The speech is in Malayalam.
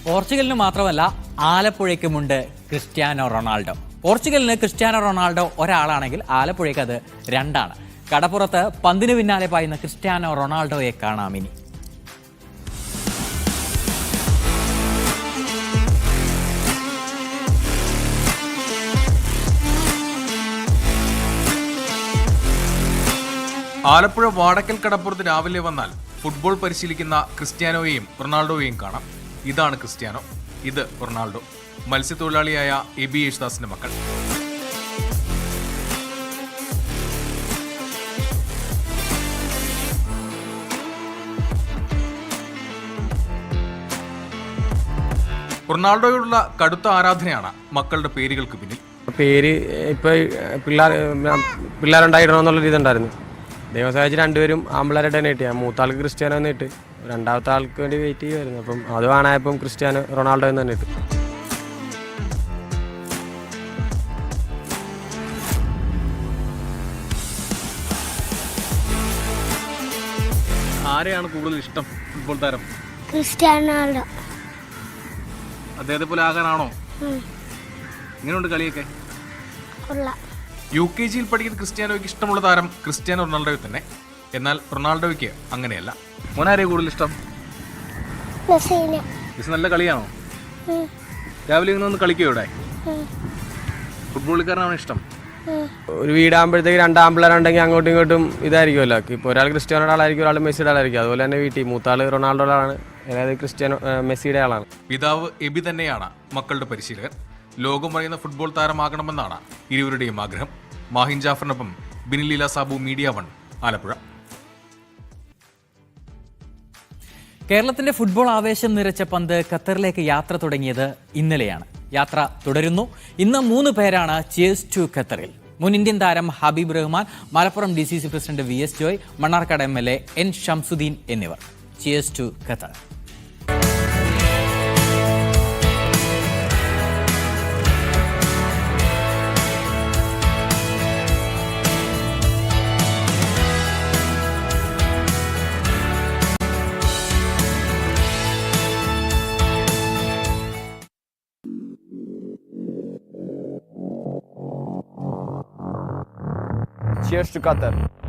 പോർച്ചുഗലിന് മാത്രമല്ല ആലപ്പുഴയ്ക്കുമുണ്ട് ക്രിസ്ത്യാനോ റൊണാൾഡോ. പോർച്ചുഗലിന് ക്രിസ്ത്യാനോ റൊണാൾഡോ ഒരാളാണെങ്കിൽ ആലപ്പുഴയ്ക്ക് അത് രണ്ടാണ്. കടപ്പുറത്ത് പന്തിന് പിന്നാലെ പായുന്ന ക്രിസ്ത്യാനോ റൊണാൾഡോയെ കാണാം ഇനി. ആലപ്പുഴ വാടക്കൽ കടപ്പുറത്ത് രാവിലെ വന്നാൽ ഫുട്ബോൾ പരിശീലിക്കുന്ന ക്രിസ്ത്യാനോയെയും റൊണാൾഡോയെയും കാണാം. ഇതാണ് ക്രിസ്ത്യാനോ, ഇത് റൊണാൾഡോ. മത്സ്യത്തൊഴിലാളിയായ എബി യേശുദാസിന്റെ മക്കൾ. റൊണാൾഡോയോടുള്ള കടുത്ത ആരാധനയാണ് മക്കളുടെ പേരുകൾക്ക് പിന്നിൽ. പേര് ഇപ്പോൾ പിള്ളേരുണ്ടായിടണമെന്നുള്ളൊരു ഇതുണ്ടായിരുന്നു. ദൈവം സഹായിച്ച് രണ്ടുപേരും ആമ്പിള്ളേരായിട്ട് തന്നെ കിട്ടിയാൽ മൂത്താൾക്ക് ക്രിസ്ത്യാനോ എന്ന് ഇട്ട്, രണ്ടാമത്തെ ആൾക്ക് വേണ്ടി വെയിറ്റ് ചെയ്യുമായിരുന്നു. അപ്പം അത് കാണായപ്പം ക്രിസ്ത്യാനോ റൊണാൾഡോ എന്ന് തന്നെ ഇട്ടു. ആരെയാണ് കൂടുതൽ ഇഷ്ടം ഫുട്ബോൾ താരം? Cristiano Ronaldo. അദ്ദേഹത്തെ പോലെ ആകാനാണോ? ഇങ്ങനെയുണ്ട് കളിയൊക്കെ. UKG പഠിക്കുന്ന ക്രിസ്ത്യാനോയ്ക്ക് ഇഷ്ടമുള്ള താരം ക്രിസ്ത്യാനോ റൊണാൾഡോ തന്നെ. എന്നാൽ റൊണാൾഡോയ്ക്ക് അങ്ങനെയല്ല. മോനാരെയും കൂടുതൽ ഇഷ്ടം? മെസ്സി നല്ല കളിയാണോ? രാവിലെ ഇങ്ങനെ ഒന്ന് കളിക്കോ ഇവിടെ? ഫുട്ബോളിക്കാരനാണ് ഇഷ്ടം. ഒരു വീടാകുമ്പോഴത്തേക്ക് രണ്ടാമ്പിള്ളേരുണ്ടെങ്കിൽ അങ്ങോട്ടും ഇങ്ങോട്ടും ഇതായിരിക്കുമല്ലോ. ഇപ്പോൾ ഒരാൾ ക്രിസ്ത്യാനോയുടെ ആളായിരിക്കും, ഒരാൾ മെസ്സിയുടെ ആളായിരിക്കും. അതുപോലെ തന്നെ വീട്ടിൽ മൂത്താൾ റൊണാൾഡോയുടെ ആളാണ്, അതായത് ക്രിസ്ത്യാനോ മെസ്സിയുടെ ആളാണ്. പിതാവ് എബി തന്നെയാണ് മക്കളുടെ പരിശീലകൻ. ലോകം പറയുന്ന ഫുട്ബോൾ താരമാകണമെന്നാണ് ഇരുവരുടെയും ആഗ്രഹം. മാഹിൻ ജാഫറിനൊപ്പം ബിനിലീല സാബു, മീഡിയ 1, ആലപ്പുഴ. കേരളത്തിന്റെ ഫുട്ബോൾ ആവേശം നിറച്ച പന്ത് ഖത്തറിലേക്ക് യാത്ര തുടങ്ങിയത് ഇന്നലെയാണ്. യാത്ര തുടരുന്നു. ഇന്ന് 3 പേരാണ് ചിയേഴ്സ് ടു ഖത്തറിൽ. മുൻ ഇന്ത്യൻ താരം Habib Rahman, Malappuram DCC president VS Joy, Mannarkkad MLA N Shamsuddin എന്നിവർ. Cheers to Qatar. Cheers to Qatar.